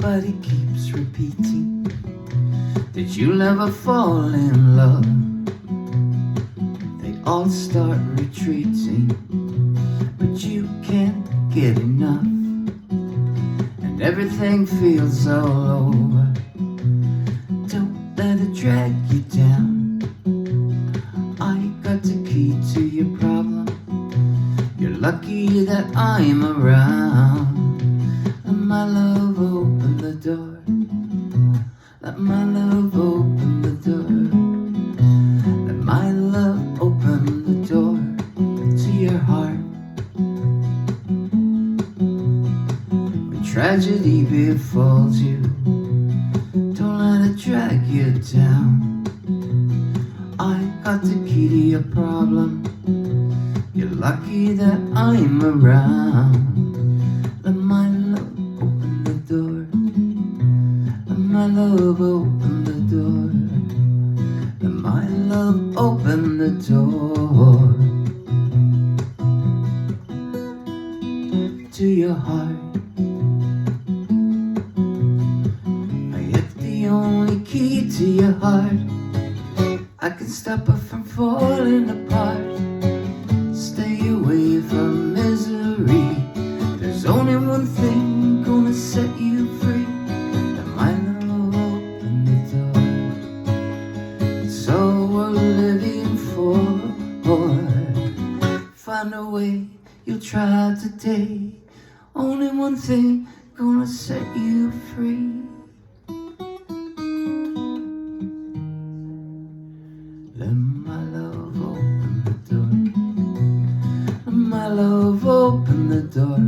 Everybody keeps repeating that you'll never fall in love. They all start retreating, but you can't get enough, and everything feels all over. Don't let it drag you down. I got the key to your problem. You're lucky that I'm around. Let my love open the door. Let my love open the door. Let my love open the door to your heart. When tragedy befalls you, don't let it drag you down. I got the key to your problem. You're lucky that I'm around. Let my love open the door. Let my love open the door. Let my love open the door to your heart. It's the only key to your heart. I can stop her from falling apart. Stay away from misery. There's only one thing gonna set you free. Let my love open the door. It's all we're living for. Find a way, you'll try today. Only one thing gonna set you free. Let my love open the door. Let my love open the door.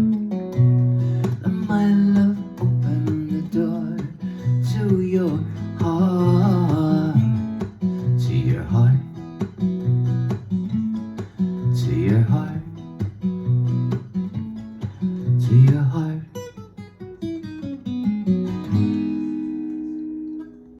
Let my love open the door to your heart. To your heart. To your heart. To your heart.